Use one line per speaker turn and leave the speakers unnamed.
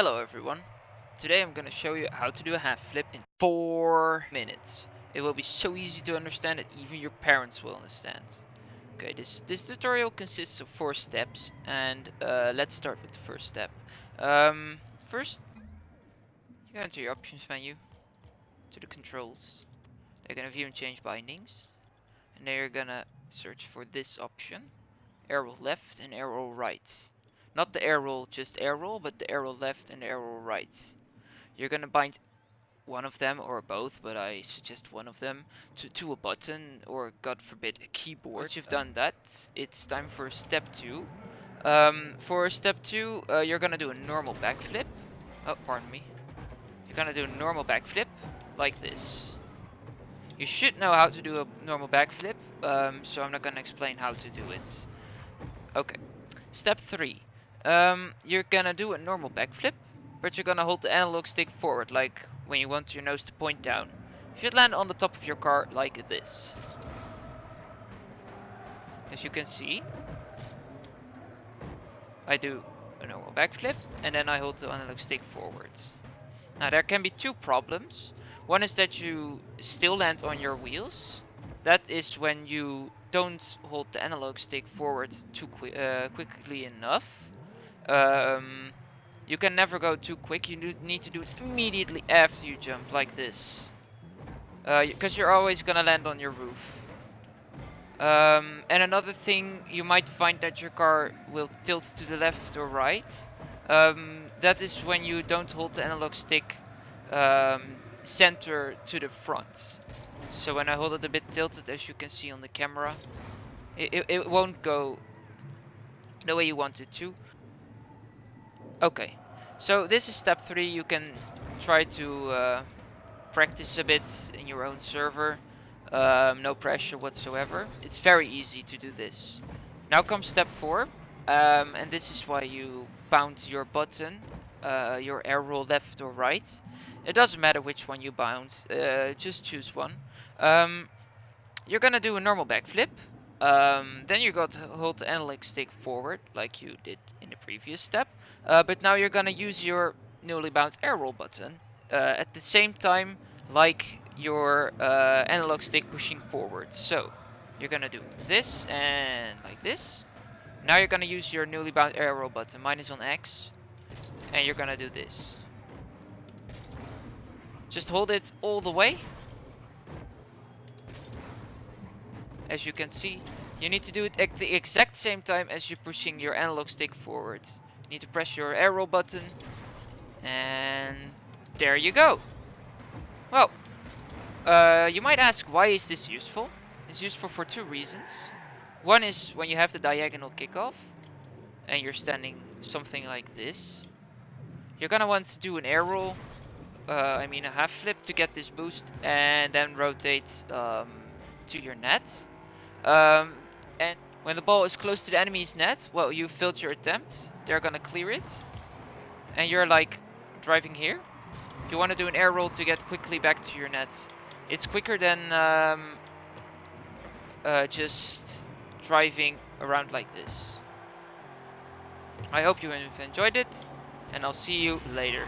Hello everyone. Today I'm gonna show you how to do a half flip in 4 minutes. It will be so easy to understand that even your parents will understand. Okay, this tutorial consists of 4 steps, and let's start with the first step. First, you go into your options menu, to the controls. They're gonna view and change bindings, and then you're gonna search for this option, arrow left and arrow right. Not the arrow, just arrow, but the arrow left and the arrow right. You're gonna bind one of them or both, but I suggest one of them to a button or, God forbid, a keyboard. Once you've done that, it's time for step 2. For step 2, you're gonna do a normal backflip. Oh, pardon me. You're gonna do a normal backflip like this. You should know how to do a normal backflip, so I'm not gonna explain how to do it. Okay. Step 3. You're gonna do a normal backflip, but you're gonna hold the analog stick forward, like when you want your nose to point down. You should land on the top of your car like this. As you can see, I do a normal backflip, and then I hold the analog stick forwards. Now there can be two problems. One is that you still land on your wheels. That is when you don't hold the analog stick forward too quickly enough. You can never go too quick. You need to do it immediately after you jump, like this. Because you're always gonna land on your roof. And another thing, you might find that your car will tilt to the left or right. That is when you don't hold the analog stick center to the front. So when I hold it a bit tilted, as you can see on the camera, it won't go the way you want it to. Okay, so this is step 3. You can try to practice a bit in your own server. No pressure whatsoever. It's very easy to do this. Now comes step 4, and this is why you bound your button, your arrow left or right. It doesn't matter which one you bound, just choose one. You're gonna do a normal backflip. Then you're going to hold the analog stick forward like you did in the previous step. But now you're gonna use your newly bound arrow button at the same time like your analog stick pushing forward. So you're gonna do this and like this. Now you're gonna use your newly bound arrow button. Mine is on X. And you're gonna do this. Just hold it all the way. As you can see, you need to do it at the exact same time as you're pushing your analog stick forward. You need to press your arrow button, and there you go. Well, you might ask, why is this useful? It's useful for 2 reasons. One is when you have the diagonal kickoff, and you're standing something like this. You're gonna want to do an arrow, a half flip to get this boost, and then rotate to your net. And when the ball is close to the enemy's net, well, you failed your attempt. They're gonna clear it. And you're like driving here. You want to do an air roll to get quickly back to your net. It's quicker than just driving around like this. I hope you have enjoyed it, and I'll see you later.